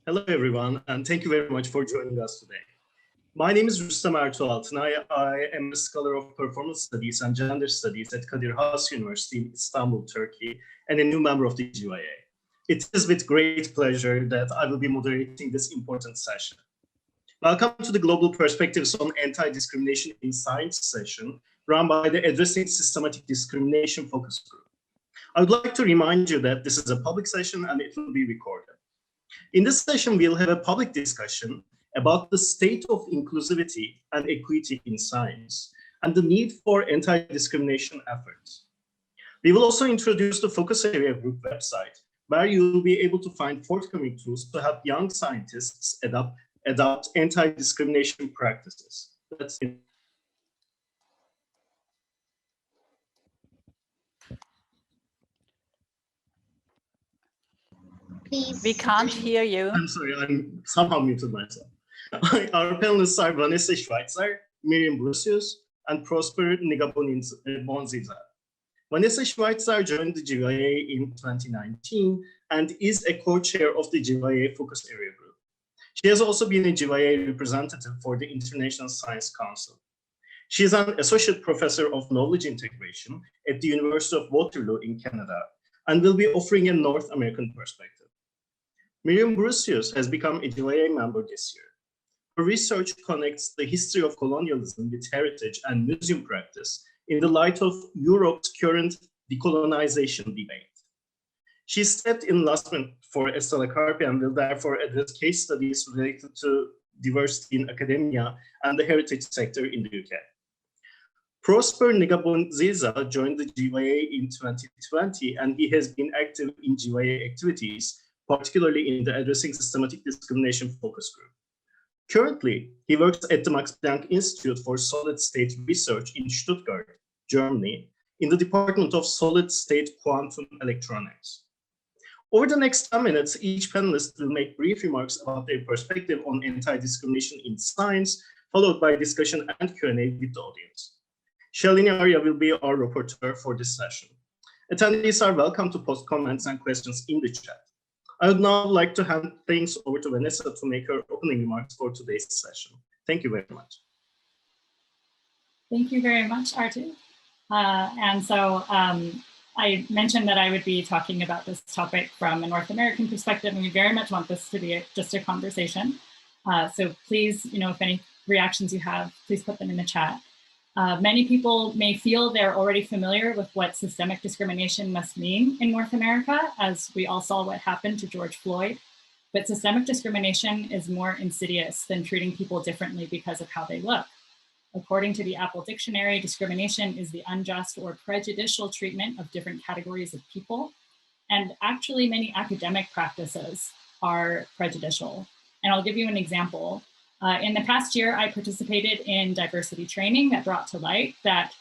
Hello, everyone, and thank you very much for joining us today. My name is Rustam Ertuğalp, and I am a scholar of performance studies and gender studies at Kadir Has University in Istanbul, Turkey, and a new member of the GYA. It is with great pleasure that I will be moderating this important session. Welcome to the Global Perspectives on Anti-Discrimination in Science session, run by the Addressing Systematic Discrimination Focus Group. I would like to remind you that this is a public session and it will be recorded. In this session, we'll have a public discussion about the state of inclusivity and equity in science and the need for anti-discrimination efforts. We will also introduce the Focus Area Group website, where you will be able to find forthcoming tools to help young scientists adopt anti-discrimination practices. That's it. Please. We can't hear you. I'm sorry, I'm somehow muted myself. Our panelists are Vanessa Schweizer, Miriam Brucius, and Prosper Ngabonziza. Vanessa Schweizer joined the GYA in 2019 and is a co-chair of the GYA Focus Area Group. She has also been a GYA representative for the International Science Council. She is an associate professor of knowledge integration at the University of Waterloo in Canada and will be offering a North American perspective. Miriam Brucius has become a GYA member this year. Her research connects the history of colonialism with heritage and museum practice in the light of Europe's current decolonization debate. She stepped in last minute for Estella Carpi and will therefore address case studies related to diversity in academia and the heritage sector in the UK. Prosper Ngabonziza joined the GYA in 2020, and he has been active in GYA activities, particularly in the Addressing Systematic Discrimination Focus Group. Currently, he works at the Max Planck Institute for Solid State Research in Stuttgart, Germany, in the Department of Solid State Quantum Electronics. Over the next 10 minutes, each panelist will make brief remarks about their perspective on anti-discrimination in science, followed by discussion and Q&A with the audience. Shalini Arya will be our rapporteur for this session. Attendees are welcome to post comments and questions in the chat. I would now like to hand things over to Vanessa to make her opening remarks for today's session. Thank you very much. Thank you very much, Artu. I mentioned that I would be talking about this topic from a North American perspective, and we very much want this to be just a conversation. So please, if any reactions you have, please put them in the chat. Many people may feel they're already familiar with what systemic discrimination must mean in North America, as we all saw what happened to George Floyd. But systemic discrimination is more insidious than treating people differently because of how they look. According to the Apple Dictionary, discrimination is the unjust or prejudicial treatment of different categories of people. And actually, many academic practices are prejudicial. And I'll give you an example. In the past year, I participated in diversity training that brought to light that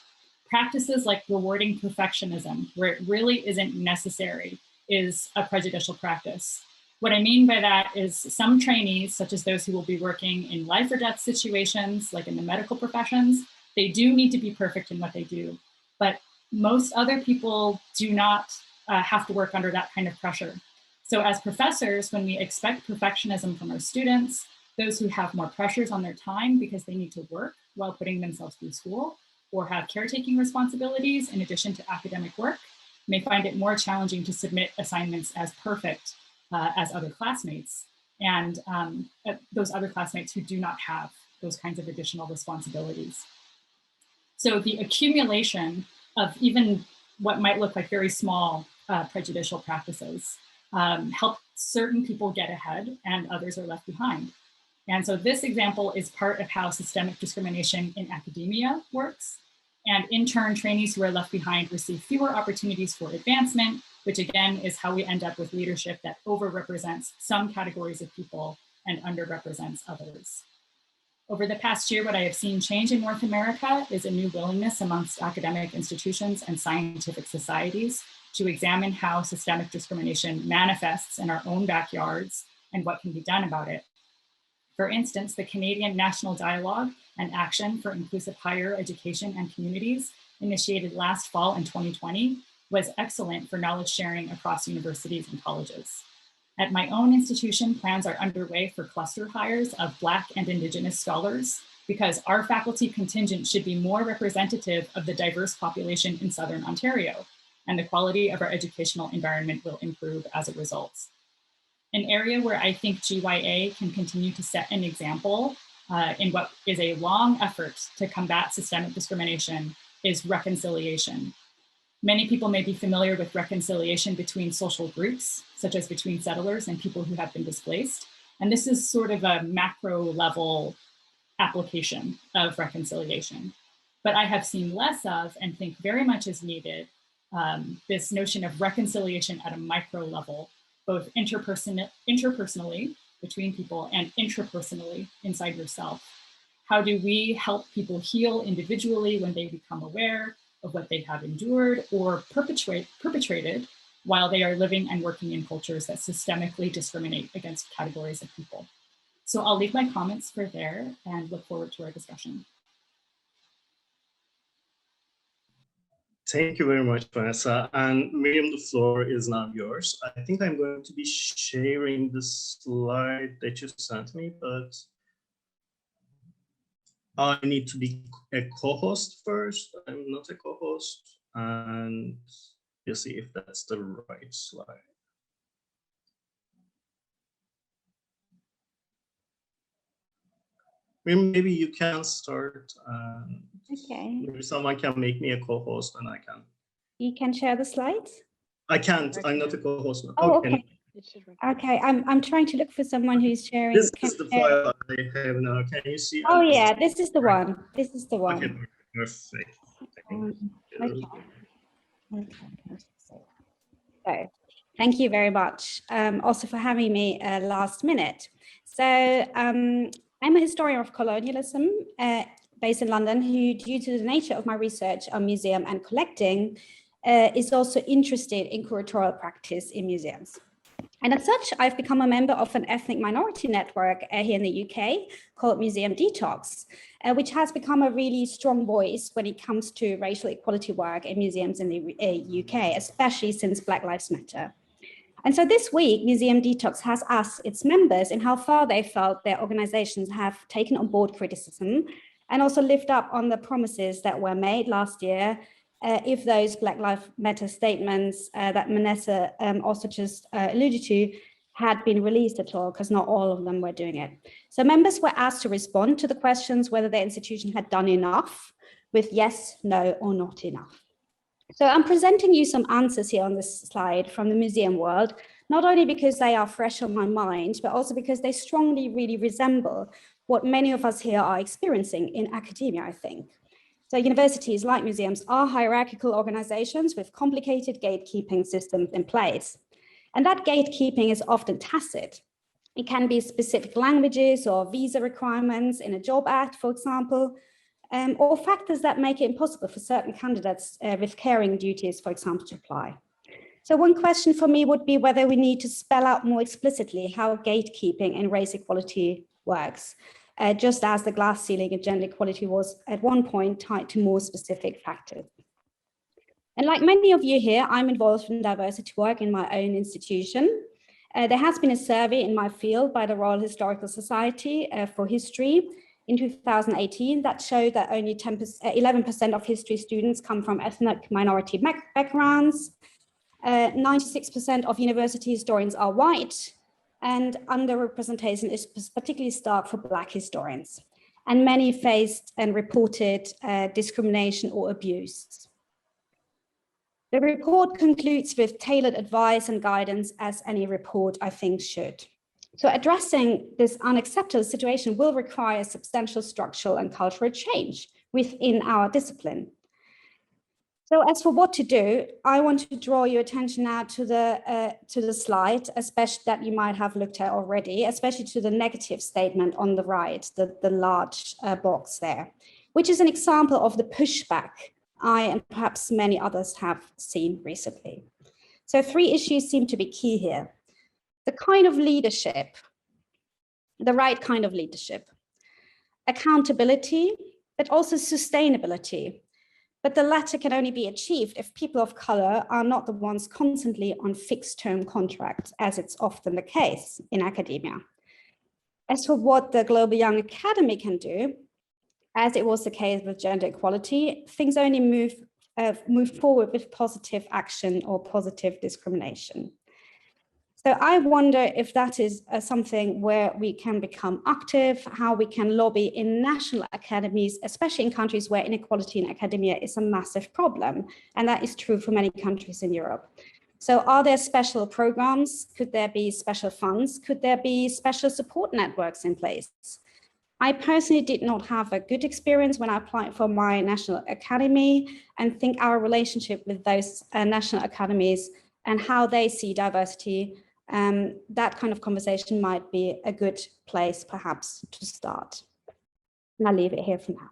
practices like rewarding perfectionism, where it really isn't necessary, is a prejudicial practice. What I mean by that is some trainees, such as those who will be working in life or death situations, like in the medical professions, they do need to be perfect in what they do. But most other people do not have to work under that kind of pressure. So as professors, when we expect perfectionism from our students, those who have more pressures on their time because they need to work while putting themselves through school or have caretaking responsibilities in addition to academic work may find it more challenging to submit assignments as perfect as other classmates and those other classmates who do not have those kinds of additional responsibilities. So the accumulation of even what might look like very small prejudicial practices help certain people get ahead and others are left behind. And so this example is part of how systemic discrimination in academia works. And in turn, trainees who are left behind receive fewer opportunities for advancement, which again is how we end up with leadership that overrepresents some categories of people and underrepresents others. Over the past year, what I have seen change in North America is a new willingness amongst academic institutions and scientific societies to examine how systemic discrimination manifests in our own backyards and what can be done about it. For instance, the Canadian National Dialogue and Action for Inclusive Higher Education and Communities, initiated last fall in 2020, was excellent for knowledge sharing across universities and colleges. At my own institution, plans are underway for cluster hires of Black and Indigenous scholars because our faculty contingent should be more representative of the diverse population in Southern Ontario, and the quality of our educational environment will improve as a result. An area where I think GYA can continue to set an example in what is a long effort to combat systemic discrimination is reconciliation. Many people may be familiar with reconciliation between social groups, such as between settlers and people who have been displaced. And this is sort of a macro level application of reconciliation. But I have seen less of and think very much is needed this notion of reconciliation at a micro level, both interpersonally between people and intrapersonally inside yourself. How do we help people heal individually when they become aware of what they have endured or perpetrated while they are living and working in cultures that systemically discriminate against categories of people? So I'll leave my comments for there and look forward to our discussion. Thank you very much, Vanessa. And Miriam, the floor is now yours. I think I'm going to be sharing the slide that you sent me, but I need to be a co-host first. I'm not a co-host, and we'll see if that's the right slide. Maybe you can start. Okay. Maybe someone can make me a co-host and I can. You can share the slides? I can't. I'm not a co-host now. Oh, okay. Okay, I'm trying to look for someone who's sharing. This is the file I have now. Can you see? Oh yeah, this is the one. This is the one. Okay, perfect. So, thank you very much. Also for having me last minute. So I'm a historian of colonialism based in London, who, due to the nature of my research on museum and collecting, is also interested in curatorial practice in museums. And as such, I've become a member of an ethnic minority network here in the UK called Museum Detox, which has become a really strong voice when it comes to racial equality work in museums in the UK, especially since Black Lives Matter. And so this week, Museum Detox has asked its members in how far they felt their organizations have taken on board criticism and also lived up on the promises that were made last year, if those Black Lives Matter statements that Vanessa also just alluded to had been released at all, because not all of them were doing it. So members were asked to respond to the questions whether their institution had done enough with yes, no, or not enough. So I'm presenting you some answers here on this slide from the museum world, not only because they are fresh on my mind, but also because they strongly really resemble what many of us here are experiencing in academia, I think. So universities, like museums, are hierarchical organizations with complicated gatekeeping systems in place. And that gatekeeping is often tacit. It can be specific languages or visa requirements in a job ad, for example, or factors that make it impossible for certain candidates with caring duties, for example, to apply. So one question for me would be whether we need to spell out more explicitly how gatekeeping and race equality works, just as the glass ceiling of gender equality was at one point tied to more specific factors. And like many of you here, I'm involved in diversity work in my own institution. There has been a survey in my field by the Royal Historical Society for History in 2018 that showed that only 11% of history students come from ethnic minority backgrounds. 96% of university historians are white, and underrepresentation is particularly stark for Black historians. And many faced and reported discrimination or abuse. The report concludes with tailored advice and guidance, as any report, I think, should. So addressing this unacceptable situation will require substantial structural and cultural change within our discipline. So as for what to do, I want to draw your attention now to the slide, especially that you might have looked at already, especially to the negative statement on the right, the large box there, which is an example of the pushback I and perhaps many others have seen recently. So 3 issues seem to be key here. The kind of leadership, the right kind of leadership, accountability, but also sustainability. But the latter can only be achieved if people of color are not the ones constantly on fixed-term contracts, as it's often the case in academia. As for what the Global Young Academy can do, as it was the case with gender equality, things only move forward with positive action or positive discrimination. So I wonder if that is something where we can become active, how we can lobby in national academies, especially in countries where inequality in academia is a massive problem. And that is true for many countries in Europe. So are there special programs? Could there be special funds? Could there be special support networks in place? I personally did not have a good experience when I applied for my national academy, and think our relationship with those national academies and how they see diversity, that kind of conversation might be a good place perhaps to start. And I'll leave it here for now.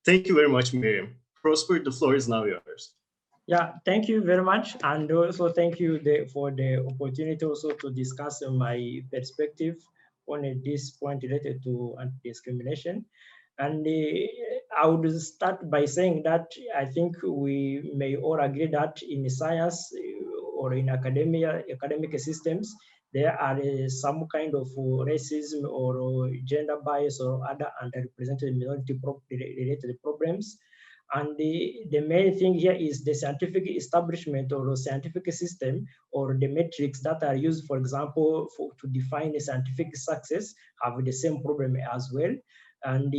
Thank you very much, Miriam. Prosper, the floor is now yours. Yeah, thank you very much. And also thank you for the opportunity also to discuss my perspective on this point related to anti-discrimination. And I would start by saying that I think we may all agree that in science or in academic systems, there are some kind of racism or gender bias or other underrepresented minority related problems. And the main thing here is the scientific establishment or the scientific system or the metrics that are used, for example, to define a scientific success have the same problem as well. And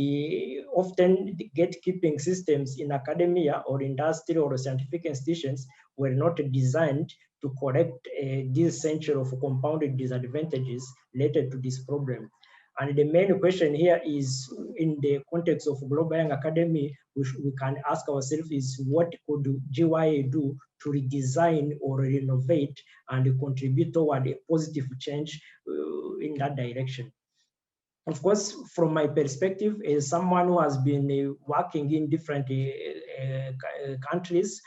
often the gatekeeping systems in academia or industry or scientific institutions were not designed to correct this century of compounded disadvantages related to this problem. And the main question here is, in the context of Global Young Academy, we can ask ourselves is, what could GYA do to redesign or renovate and contribute toward a positive change in that direction? Of course, from my perspective, as someone who has been working in different countries,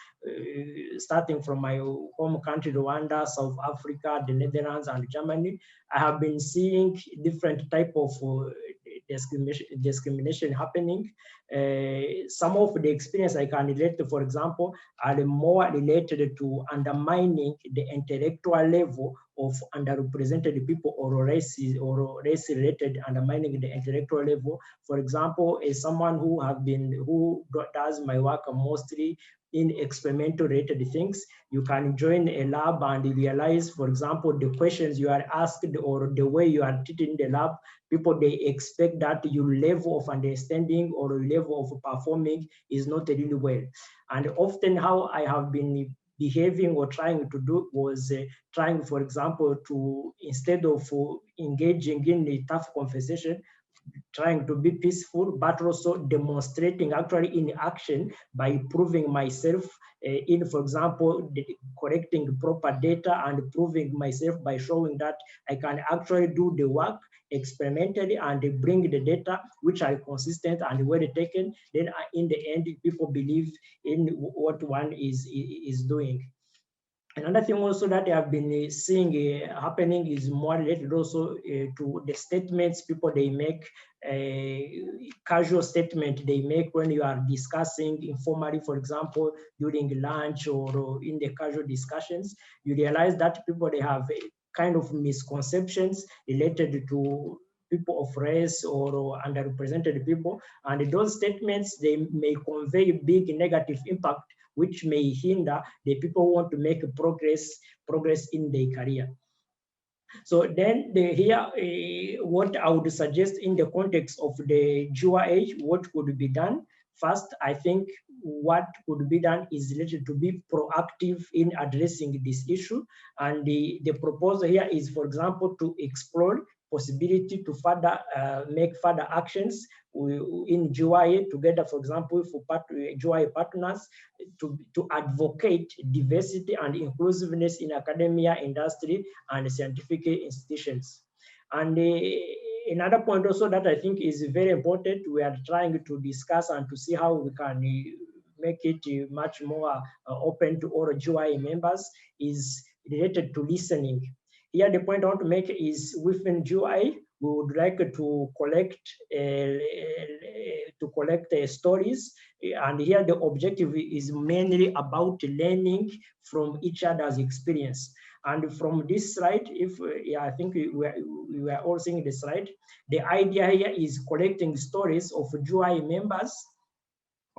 starting from my home country, Rwanda, South Africa, the Netherlands, and Germany, I have been seeing different type of discrimination happening. Some of the experience I can relate to, for example, are more related to undermining the intellectual level of underrepresented people or race-related undermining the intellectual level. For example, as someone who does my work mostly in experimental related things, you can join a lab and realize, for example, the questions you are asked or the way you are treated in the lab, people, they expect that your level of understanding or level of performing is not really well. And often how I have been behaving or trying to do was trying, for example, to, instead of engaging in a tough conversation, trying to be peaceful, but also demonstrating actually in action by proving myself in, for example, collecting proper data and proving myself by showing that I can actually do the work experimentally and bring the data which are consistent and well taken. Then in the end, people believe in what one is doing. Another thing also that I have been seeing happening is more related also to the statements people they make, casual statement they make when you are discussing informally, for example, during lunch or in the casual discussions. You realize that people, they have kind of misconceptions related to people of race or underrepresented people. And those statements, they may convey big negative impact, which may hinder the people who want to make progress in their career. So then what I would suggest in the context of the GYA, what could be done? First, I think what could be done is related to be proactive in addressing this issue. And the proposal here is, for example, to explore possibility to further make further actions in GYA together, for example, for GYA partners to advocate diversity and inclusiveness in academia, industry, and scientific institutions. And another point also that I think is very important, we are trying to discuss and to see how we can make it much more open to all GYA members, is related to listening. Here, the point I want to make is within GYA, we would like to collect stories, and here the objective is mainly about learning from each other's experience. And from this slide, if I think we were all seeing the slide, the idea here is collecting stories of GI members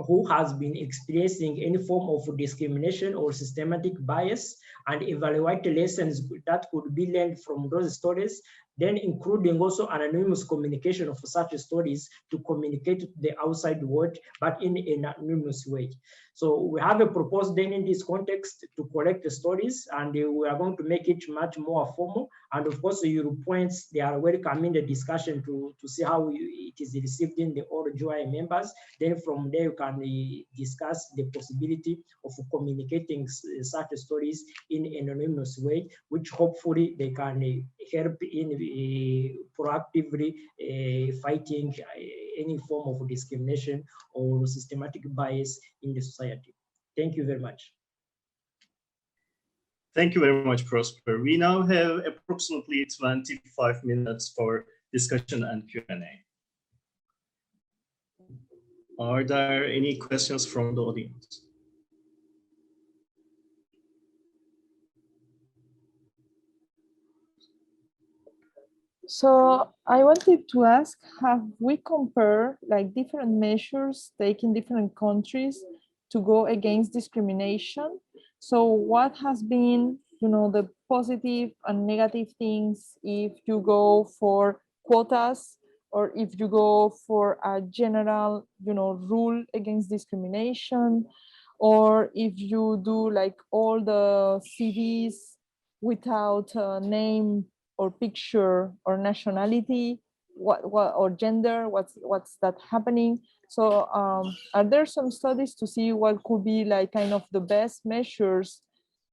who has been experiencing any form of discrimination or systematic bias, and evaluate the lessons that could be learned from those stories, then including also anonymous communication of such stories to communicate to the outside world, but in an anonymous way. So we have a proposal then in this context to collect the stories, and we are going to make it much more formal. And of course, your points, they are welcome in the discussion to see how it is received in the all GI members. Then from there, you can discuss the possibility of communicating such stories in an anonymous way, which hopefully they can help in proactively fighting any form of discrimination or systematic bias in the society. Thank you very much. Thank you very much, Prosper. We now have approximately 25 minutes for discussion and Q&A. Are there any questions from the audience? So I wanted to ask, have we compared like different measures taken in different countries to go against discrimination? So what has been, the positive and negative things if you go for quotas, or if you go for a general, rule against discrimination, or if you do like all the CVs without a name or picture or nationality, what or gender, what's that happening? So are there some studies to see what could be like kind of the best measures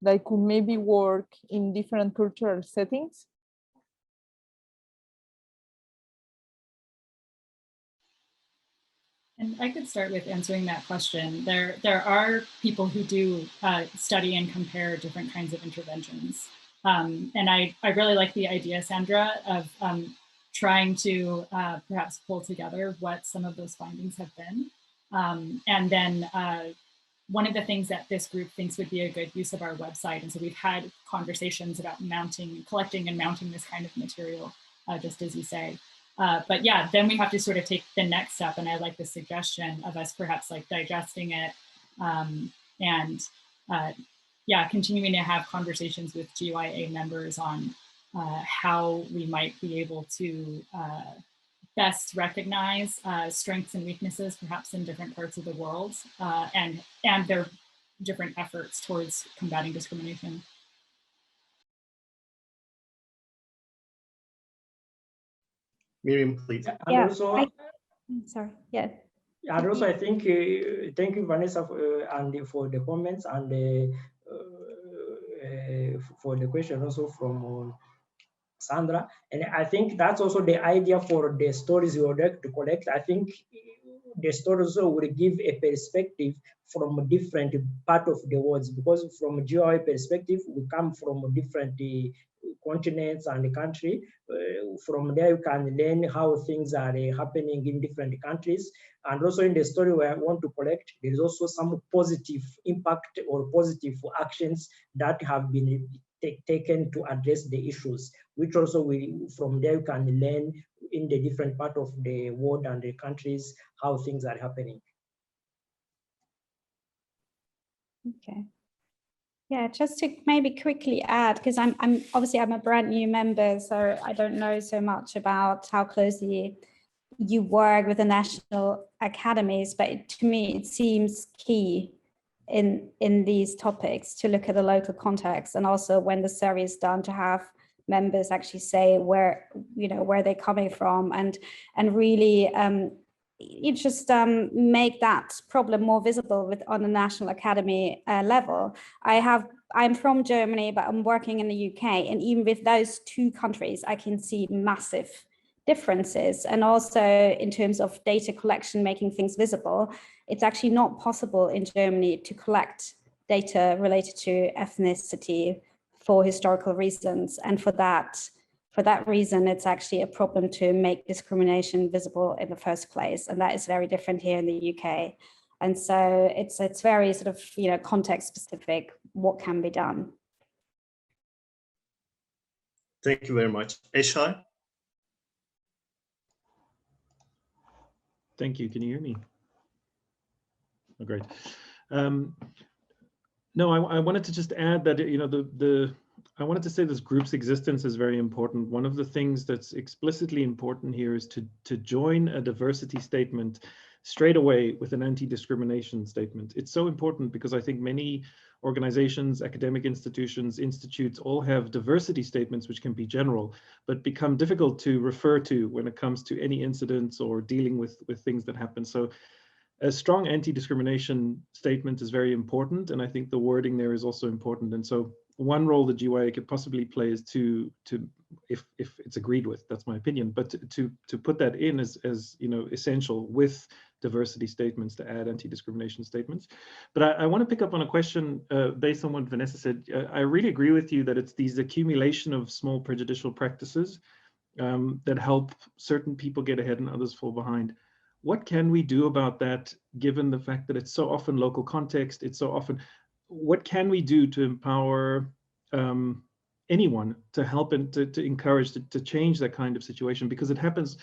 that could maybe work in different cultural settings? And I could start with answering that question. There are people who do study and compare different kinds of interventions. And I really like the idea, Sandra, of trying to perhaps pull together what some of those findings have been. And then one of the things that this group thinks would be a good use of our website, and so we've had conversations about collecting and mounting this kind of material, just as you say. But yeah, then we have to sort of take the next step, and I like the suggestion of us perhaps like digesting it and yeah, continuing to have conversations with GYA members on how we might be able to best recognize strengths and weaknesses, perhaps in different parts of the world, and their different efforts towards combating discrimination. Miriam, please. And Yeah, also, sorry, yeah. And also, I think, thank you, Vanessa, and for the comments and for the question also from Sandra. And I think that's also the idea for the stories you would like to collect. I think the stories also will give a perspective from a different part of the world, because from a GI perspective, we come from different continents and the country. From there, you can learn how things are happening in different countries. And also in the story where I want to collect, there is also some positive impact or positive actions that have been taken to address the issues, which also from there you can learn in the different part of the world and the countries how things are happening. Okay. Yeah, just to maybe quickly add, because I'm obviously I'm a brand new member, so I don't know so much about how closely you work with the national academies, but to me it seems key in these topics to look at the local context, and also when the survey is done to have members actually say where they're coming from, and really you just make that problem more visible on the National Academy level. I'm from Germany, but I'm working in the UK, and even with those two countries, I can see massive differences. And also in terms of data collection, making things visible, it's actually not possible in Germany to collect data related to ethnicity for historical reasons. And for that, for that reason, it's actually a problem to make discrimination visible in the first place. And that is very different here in the UK. And so it's very sort of, you know, context specific, what can be done. Thank you very much. Eshai? Thank you. Can you hear me? Oh, great. No, I wanted to just add that, you know, I wanted to say this group's existence is very important. One of the things that's explicitly important here is to join a diversity statement straight away with an anti-discrimination statement. It's so important because I think many organizations, academic institutions, institutes all have diversity statements which can be general, but become difficult to refer to when it comes to any incidents or dealing with things that happen. So a strong anti-discrimination statement is very important, and I think the wording there is also important. And so one role that GYA could possibly play is to if it's agreed with, that's my opinion, but to put that in as you know, essential with diversity statements, to add anti-discrimination statements. But I want to pick up on a question based on what Vanessa said. I really agree with you that it's these accumulation of small prejudicial practices that help certain people get ahead and others fall behind. What can we do about that, given the fact that it's so often local context, it's so often, what can we do to empower anyone to help and to encourage, to change that kind of situation? Because it happens,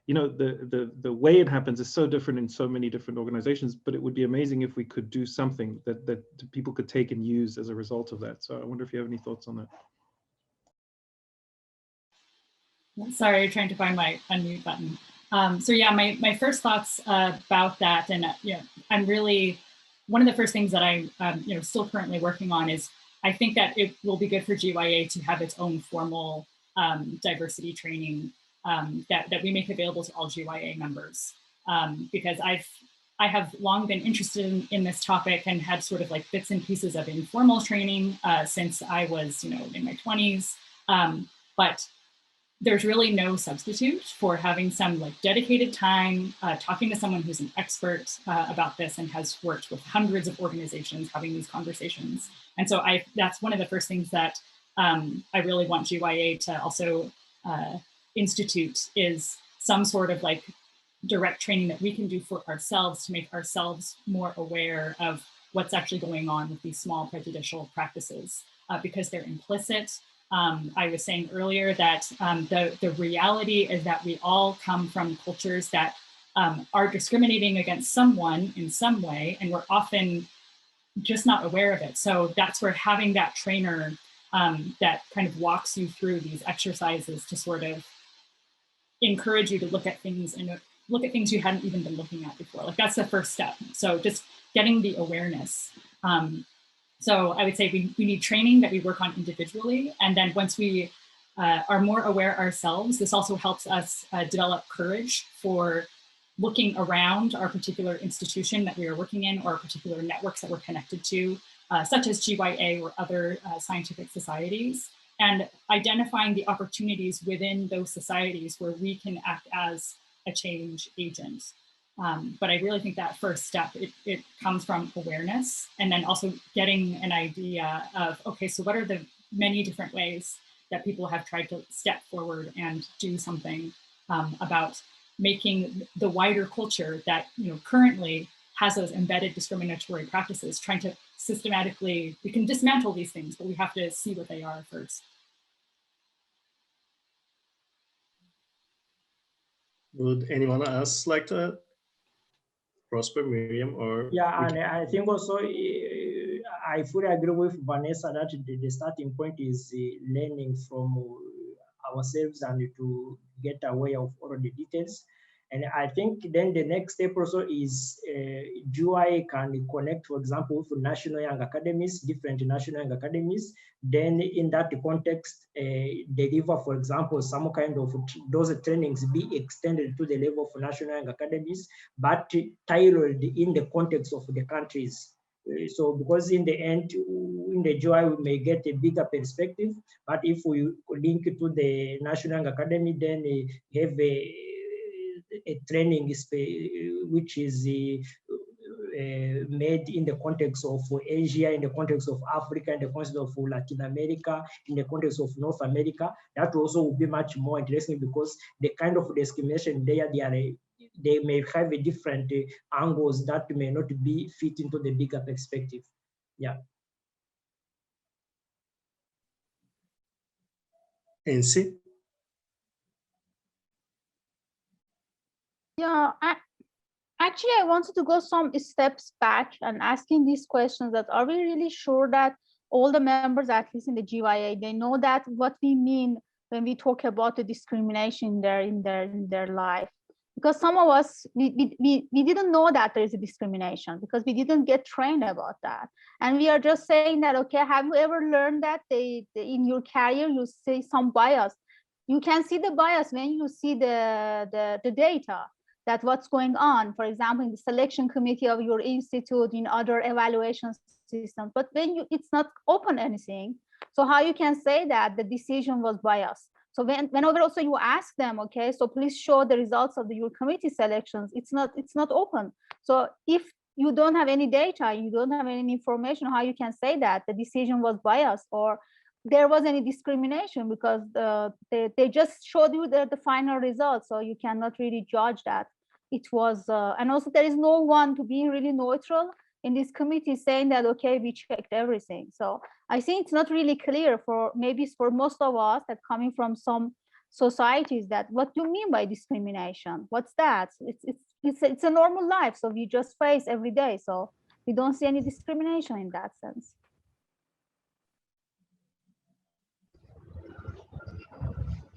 you know, the way it happens is so different in so many different organizations, but it would be amazing if we could do something that people could take and use as a result of that. So I wonder if you have any thoughts on that. Sorry, trying to find my unmute button. So yeah, my first thoughts about that, and you know, I'm really, one of the first things that I'm you know, still currently working on is, I think that it will be good for GYA to have its own formal diversity training that we make available to all GYA members, because I have long been interested in this topic and had sort of like bits and pieces of informal training since I was, you know, in my 20s, but there's really no substitute for having some like dedicated time talking to someone who's an expert about this and has worked with hundreds of organizations having these conversations. And so that's one of the first things that I really want GYA to also institute, is some sort of like direct training that we can do for ourselves to make ourselves more aware of what's actually going on with these small prejudicial practices, because they're implicit. I was saying earlier that the reality is that we all come from cultures that are discriminating against someone in some way, and we're often just not aware of it. So that's where having that trainer that kind of walks you through these exercises to sort of encourage you to look at things and look at things you hadn't even been looking at before. Like, that's the first step. So just getting the awareness. So I would say we need training that we work on individually. And then once we are more aware ourselves, this also helps us develop courage for looking around our particular institution that we are working in, or particular networks that we're connected to, such as GYA or other scientific societies, and identifying the opportunities within those societies where we can act as a change agent. But I really think that first step, it comes from awareness, and then also getting an idea of, okay, so what are the many different ways that people have tried to step forward and do something about making the wider culture that, you know, currently has those embedded discriminatory practices, trying to systematically, we can dismantle these things, but we have to see what they are first. Would anyone else like to Prosper, Miriam, or? Yeah, and I think also I fully agree with Vanessa that the starting point is learning from ourselves and to get aware of all the details. And I think then the next step also is GYA can connect, for example, with national young academies, different national young academies. Then in that context, deliver, for example, some kind of those trainings be extended to the level of national young academies, but tailored in the context of the countries. So because in the end, in the GYA, we may get a bigger perspective, but if we link it to the national young academy, then have a training which is made in the context of Asia, in the context of Africa, in the context of Latin America, in the context of North America, that also would be much more interesting, because the kind of discrimination there, they may have a different angles that may not be fit into the bigger perspective. Yeah. Nancy? Yeah, actually, I wanted to go some steps back and asking these questions: that are we really sure that all the members, at least in the GYA, they know that what we mean when we talk about the discrimination in their life? Because some of us, we didn't know that there is a discrimination, because we didn't get trained about that. And we are just saying that, okay, have you ever learned that in your career, you see some bias? You can see the bias when you see the data, that what's going on, for example, in the selection committee of your institute, in other evaluation systems, but when it's not open anything. So how you can say that the decision was biased? So whenever also you ask them, okay, so please show the results of your committee selections, it's not open. So if you don't have any data, you don't have any information, how you can say that the decision was biased or there was any discrimination, because they just showed you the final results, so you cannot really judge that it was, and also there is no one to be really neutral in this committee saying that, okay, we checked everything. So I think it's not really clear for most of us that coming from some societies, that what do you mean by discrimination? What's that? It's a normal life, so we just face every day. So we don't see any discrimination in that sense.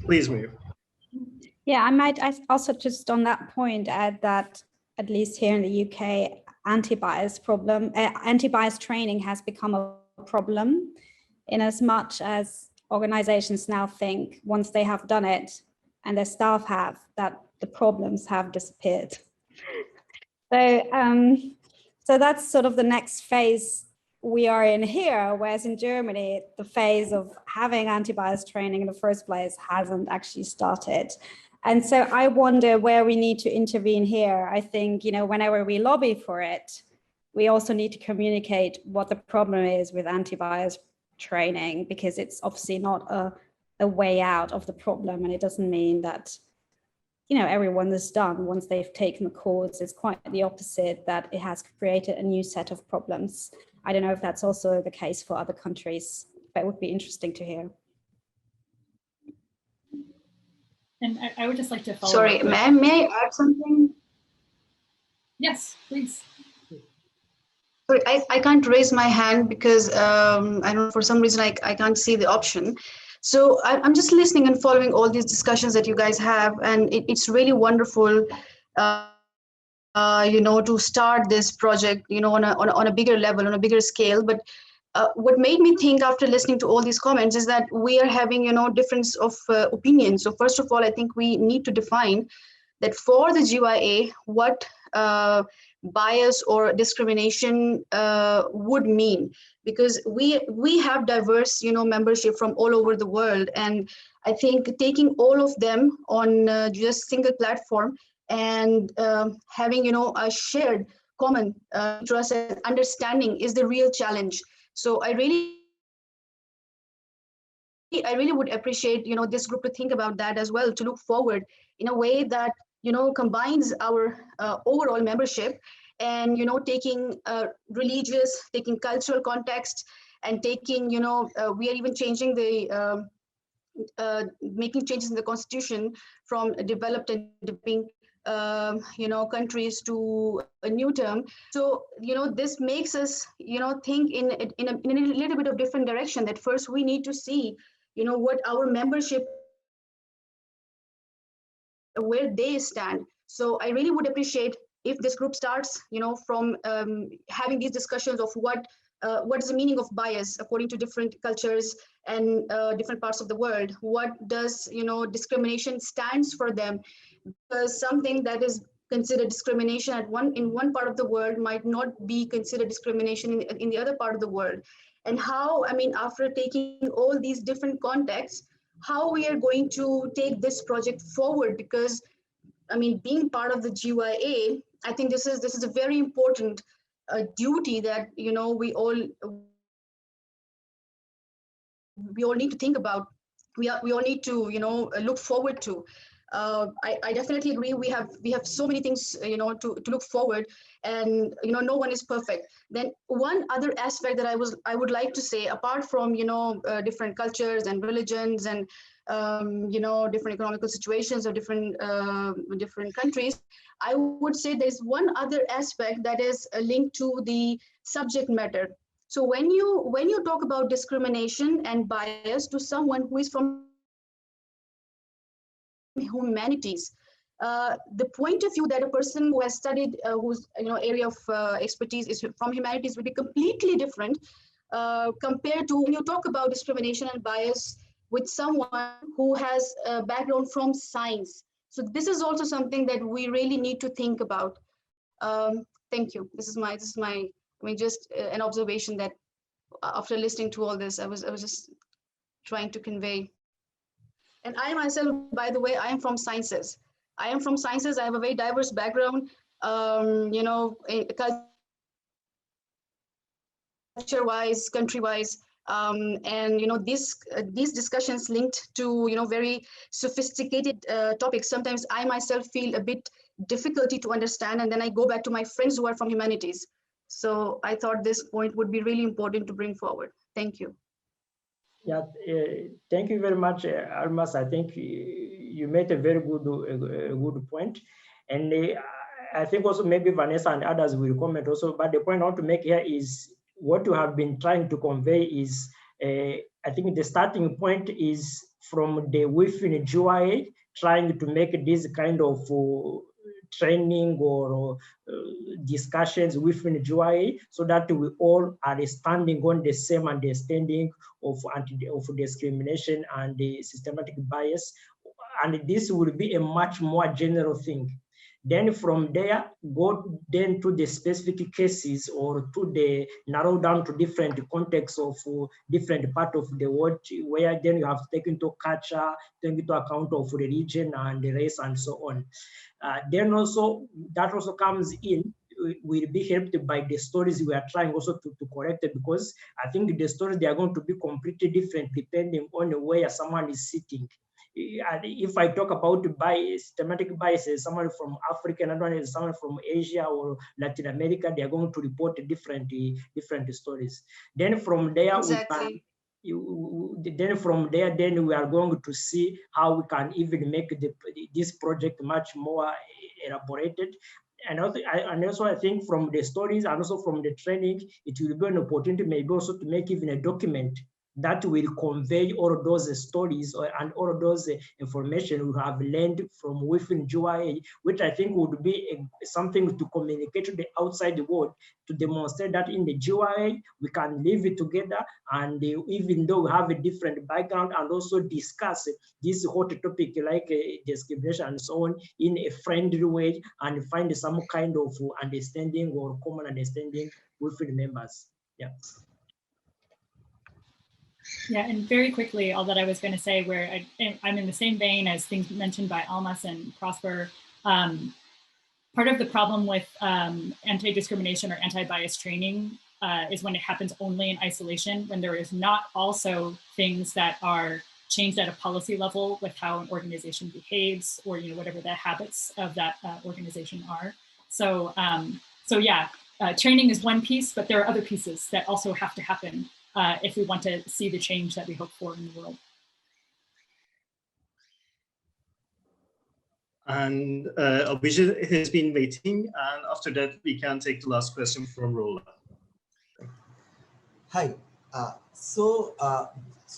Please, Mir. Yeah, I might also just on that point add that at least here in the UK, anti-bias training has become a problem, in as much as organizations now think once they have done it and their staff have, that the problems have disappeared. So that's sort of the next phase we are in here, whereas in Germany, the phase of having anti-bias training in the first place hasn't actually started. And so I wonder where we need to intervene here. I think, whenever we lobby for it, we also need to communicate what the problem is with anti-bias training, because it's obviously not a way out of the problem. And it doesn't mean that, everyone is done once they've taken the course. It's quite the opposite, that it has created a new set of problems. I don't know if that's also the case for other countries, but it would be interesting to hear. And I would just like to follow Sorry, up with... may I add something? Yes, please. Sorry, I can't raise my hand because I don't know, for some reason I can't see the option. So I'm just listening and following all these discussions that you guys have, and it's really wonderful, to start this project, on a bigger level, on a bigger scale. But what made me think after listening to all these comments is that we are having, difference of opinions. So first of all, I think we need to define that for the GYA, what bias or discrimination would mean, because we have diverse, membership from all over the world. And I think taking all of them on just single platform and having, a shared common trust and understanding is the real challenge. So I really would appreciate, this group to think about that as well, to look forward in a way that, combines our overall membership and, taking religious, taking cultural context, and taking, we are even changing the, making changes in the constitution from developed and developing countries to a new term. So, this makes us, think in a little bit of different direction, that first we need to see, what our membership, where they stand. So I really would appreciate if this group starts, from having these discussions of what is the meaning of bias according to different cultures and different parts of the world. What does, discrimination stands for them? Because something that is considered discrimination in one part of the world might not be considered discrimination in the other part of the world. And how, after taking all these different contexts, how we are going to take this project forward, because being part of the GYA, I think this is a very important a duty that, you know, we all need to think about. We all need to, you know, look forward to. I definitely agree. We have so many things, you know, to look forward, and, you know, no one is perfect. Then one other aspect that I would like to say, apart from, you know, different cultures and religions and you know, different economical situations of different countries, I would say there's one other aspect that is linked to the subject matter. So when you talk about discrimination and bias to someone who is from humanities, the point of view that a person who has studied, whose, you know, area of expertise is from humanities, will be completely different compared to when you talk about discrimination and bias with someone who has a background from science. So this is also something that we really need to think about. Thank you. This is my I mean, just an observation that after listening to all this, I was just trying to convey. And I myself, by the way, I am from sciences. I am from sciences. I have a very diverse background, you know, culture-wise, country-wise, and, you know, these discussions linked to, you know, very sophisticated topics. Sometimes I myself feel a bit difficulty to understand, and then I go back to my friends who are from humanities. So I thought this point would be really important to bring forward. Thank you. Yeah, thank you very much, Almas. I think you made a very good point. And I think also maybe Vanessa and others will comment also, but the point I want to make here is what you have been trying to convey is, I think the starting point is from the within GYA, trying to make this kind of training or discussions within GYA, so that we all are standing on the same understanding of discrimination and the systematic bias, and this will be a much more general thing. Then from there, go then to the specific cases or to the narrow down to different contexts of different part of the world, where then you have to take into culture, take into account of religion and the race and so on. Then also, that also comes in, will be helped by the stories we are trying also to correct it, because I think the stories, they are going to be completely different depending on where someone is sitting. If I talk about systematic biases, someone from Africa, another one is someone from Asia or Latin America, they are going to report different stories. Then from there, exactly. Then from there, then we are going to see how we can even make this project much more elaborated. And also I think from the stories and also from the training, it will be an opportunity maybe also to make even a document that will convey all of those stories and all of those information we have learned from within GYA, which I think would be something to communicate to the outside world, to demonstrate that in the GYA we can live it together, and even though we have a different background, and also discuss this hot topic like discrimination and so on in a friendly way, and find some kind of understanding or common understanding within members. Yeah. Yeah, and very quickly, all that I was going to say, where I'm in the same vein as things mentioned by Almas and Prosper. Part of the problem with anti-discrimination or anti-bias training is when it happens only in isolation, when there is not also things that are changed at a policy level with how an organization behaves, or, you know, whatever the habits of that organization are. So, yeah, training is one piece, but there are other pieces that also have to happen if we want to see the change that we hope for in the world. And Abhijit has been waiting, and after that we can take the last question from Rola. Hi. So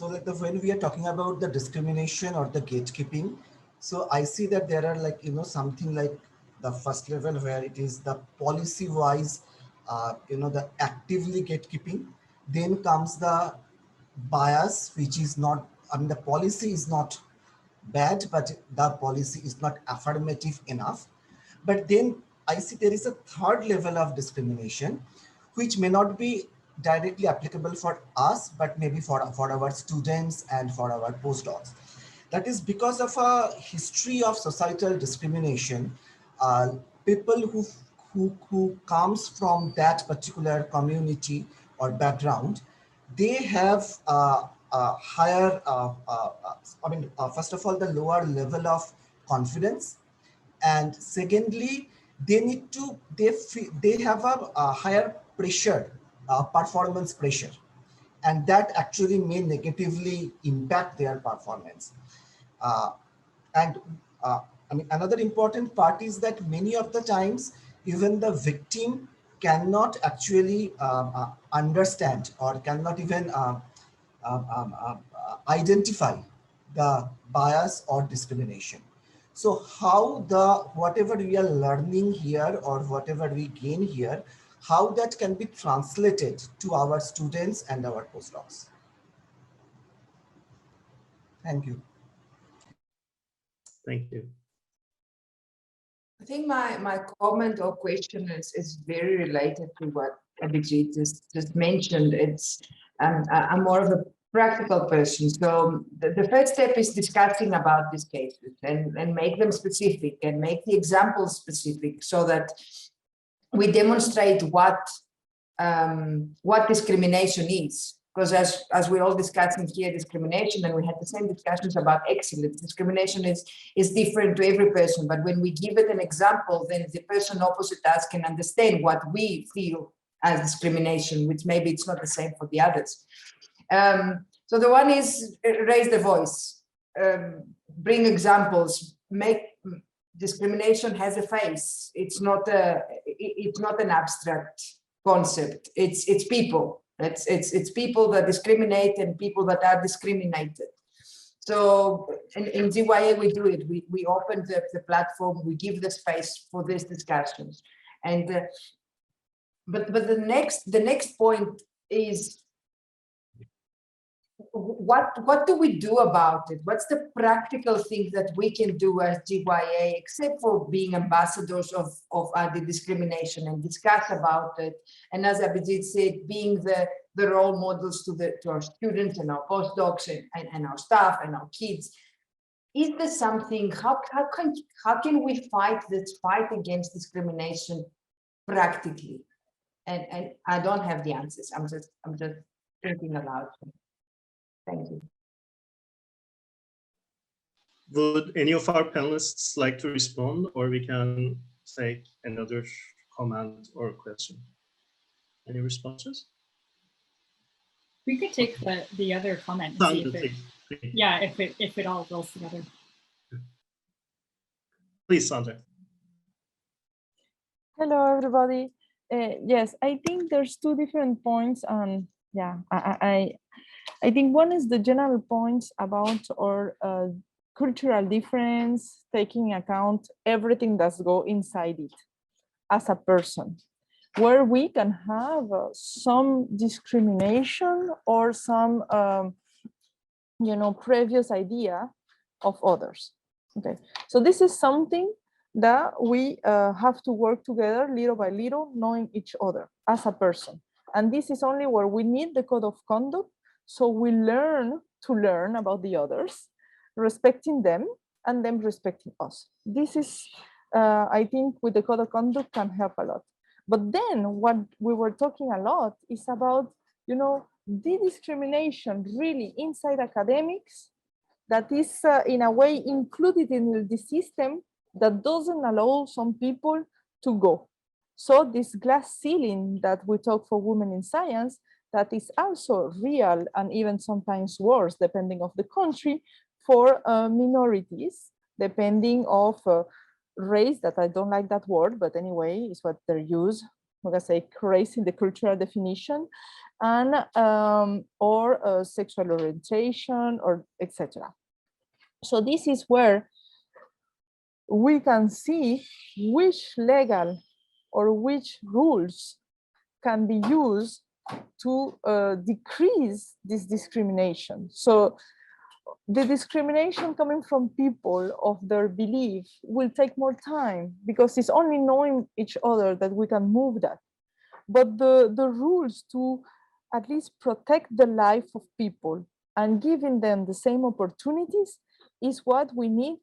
like when we are talking about the discrimination or the gatekeeping, so I see that there are, like, you know, something like the first level where it is the policy wise, you know, the actively gatekeeping. Then comes the bias, which is not, I mean, the policy is not bad, but the policy is not affirmative enough. But then I see there is a third level of discrimination, which may not be directly applicable for us, but maybe for our students and for our postdocs. That is because of a history of societal discrimination. People who comes from that particular community or background, they have a higher, first of all, the lower level of confidence. And secondly, they have a higher pressure, performance pressure. And that actually may negatively impact their performance. Another important part is that many of the times, even the victim cannot actually understand or cannot even identify the bias or discrimination. So how whatever we are learning here or whatever we gain here, how that can be translated to our students and our postdocs. Thank you. Thank you. I think my comment or question is very related to what Abhijit just mentioned. I'm more of a practical person. So the first step is discussing about these cases and make them specific and make the examples specific so that we demonstrate what discrimination is. Because as we're all discussing here, discrimination, and we had the same discussions about excellence, discrimination is different to every person. But when we give it an example, then the person opposite us can understand what we feel as discrimination, which maybe it's not the same for the others. So the one is raise the voice, bring examples, make discrimination has a face. It's not an abstract concept. It's people. It's people that discriminate and people that are discriminated. So in GYA we do it. We open the platform. We give the space for these discussions. And but the next point is what do we do about it? What's the practical thing that we can do as GYA, except for being ambassadors of anti-discrimination and discuss about it? And as Abhijit said, being the role models to our students and our postdocs and our staff and our kids. Is there something, how can we fight this fight against discrimination practically? And I don't have the answers. I'm just thinking aloud. Thank you. Would any of our panelists like to respond, or we can take another comment or question? Any responses? We could take the other comment and see if it all rolls together. Please, Sandra. Hello, everybody. Yes, I think there's two different points. Yeah, I think one is the general points about our cultural difference, taking account everything that's go inside it as a person, where we can have some discrimination or some, previous idea of others. Okay, so this is something that we have to work together little by little, knowing each other as a person. And this is only where we need the code of conduct. So we learn about the others, respecting them and them respecting us. This is, I think, with the code of conduct can help a lot. But then what we were talking a lot is about, the discrimination really inside academics that is in a way included in the system that doesn't allow some people to go. So this glass ceiling that we talk for women in science, that is also real and even sometimes worse, depending of the country, for minorities, depending of race, that I don't like that word, but anyway, it's what they're used. I'm gonna say race in the cultural definition, and or sexual orientation, or etc. So this is where we can see which legal or which rules can be used to decrease this discrimination. So the discrimination coming from people of their belief will take more time, because it's only knowing each other that we can move that. But the rules to at least protect the life of people and giving them the same opportunities is what we need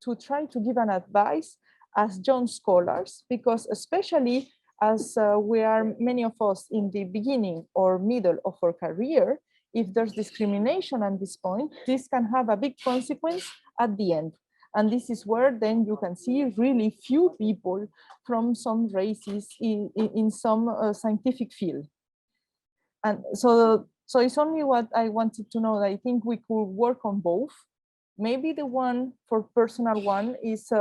to try to give an advice as young scholars, because especially as we are, many of us, in the beginning or middle of our career, if there's discrimination at this point, this can have a big consequence at the end. And this is where then you can see really few people from some races in some scientific field. And so it's only what I wanted to know. I think we could work on both. Maybe the one for personal one is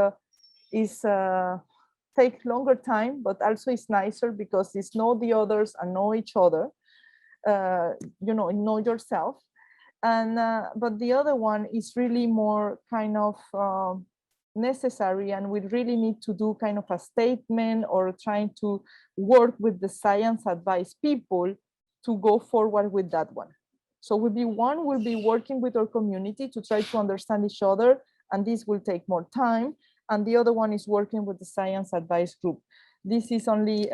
take longer time, but also it's nicer because it's know the others and know each other. Know yourself. And but the other one is really more kind of necessary, and we really need to do kind of a statement or trying to work with the science advice people to go forward with that one. So we'll be working with our community to try to understand each other, and this will take more time. And the other one is working with the science advice group. This is only,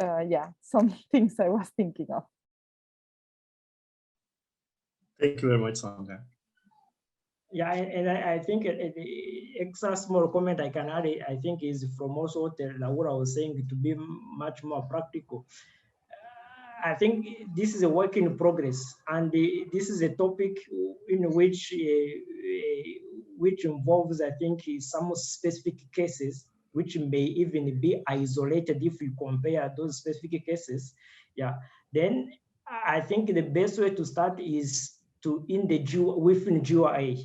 some things I was thinking of. Thank you very much, Sandra. Yeah, and I think the extra small comment I can add, I think, is from also what Laura was saying, to be much more practical. I think this is a work in progress, and this is a topic in which involves, I think, some specific cases which may even be isolated if you compare those specific cases. Yeah, then I think the best way to start is within GIA,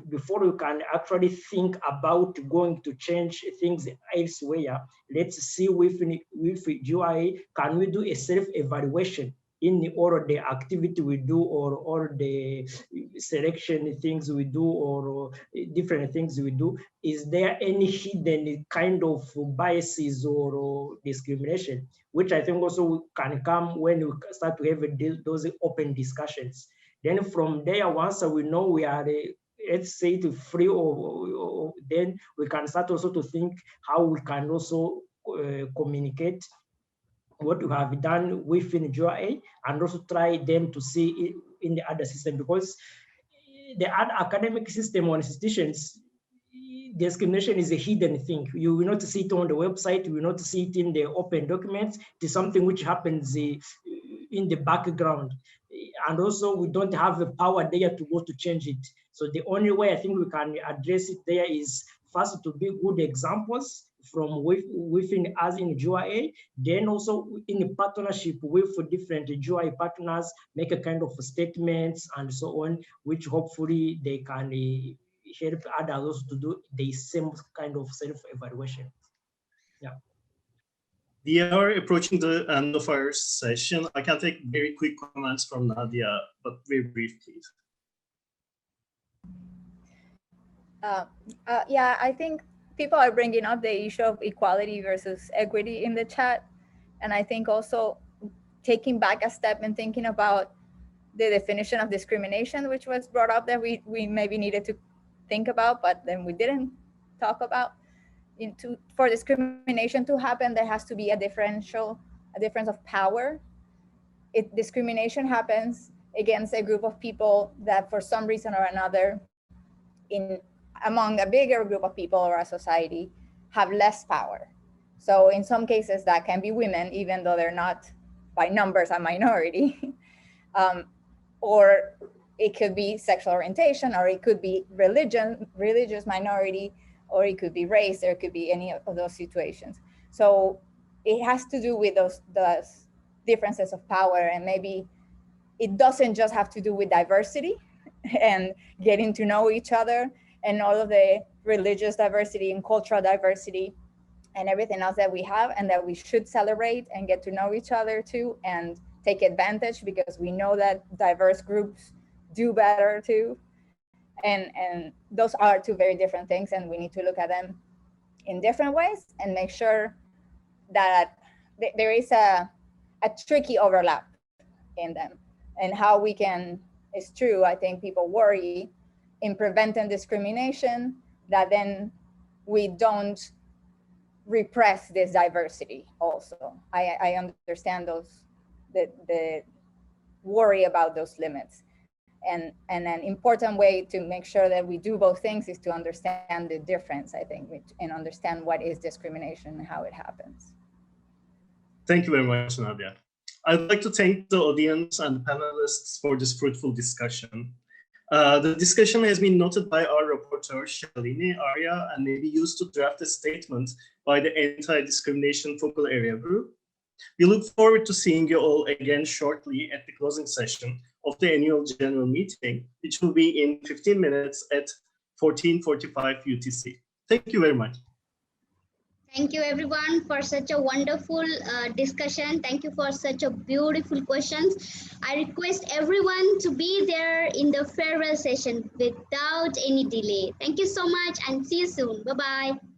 before you can actually think about going to change things elsewhere. Let's see with GIA, can we do a self-evaluation in all the activity we do, or all the selection things we do, or different things we do? Is there any hidden kind of biases or discrimination, which I think also can come when we start to have those open discussions. Then from there, once we know we are, let's say, free, or then we can start also to think how we can also communicate what we have done within GIA, and also try them to see it in the other system, because the other academic system or institutions, discrimination is a hidden thing. You will not see it on the website, you will not see it in the open documents. It is something which happens in the background. And also we don't have the power there to go to change it. So the only way I think we can address it there is first to be good examples from within us in GIA, then also in a partnership with different GIA partners, make a kind of statements and so on, which hopefully they can help others to do the same kind of self-evaluation. Yeah. We are approaching the end of our session. I can take very quick comments from Nadia, but very brief, please. Yeah, I think people are bringing up the issue of equality versus equity in the chat. And I think also taking back a step and thinking about the definition of discrimination, which was brought up, that we maybe needed to think about, but then we didn't talk about. For discrimination to happen, there has to be a difference of power. If discrimination happens against a group of people that for some reason or another, among a bigger group of people or a society, have less power. So in some cases that can be women, even though they're not by numbers a minority, or it could be sexual orientation, or it could be religious minority, or it could be race, or it could be any of those situations. So it has to do with those differences of power, and maybe it doesn't just have to do with diversity and getting to know each other and all of the religious diversity and cultural diversity and everything else that we have, and that we should celebrate and get to know each other too, and take advantage, because we know that diverse groups do better too. And those are two very different things, and we need to look at them in different ways and make sure that there is a tricky overlap in them, and how we can, it's true, I think people worry in preventing discrimination, that then we don't repress this diversity also. I understand the worry about those limits. And an important way to make sure that we do both things is to understand the difference, I think, and understand what is discrimination and how it happens. Thank you very much, Nadia. I'd like to thank the audience and panelists for this fruitful discussion. The discussion has been noted by our rapporteur, Shalini, Arya, and may be used to draft a statement by the Anti-Discrimination Focal Area Group. We look forward to seeing you all again shortly at the closing session of the annual general meeting, which will be in 15 minutes at 14:45 UTC. Thank you very much. Thank you everyone for such a wonderful discussion. Thank you for such a beautiful questions. I request everyone to be there in the farewell session without any delay. Thank you so much and see you soon. Bye-bye.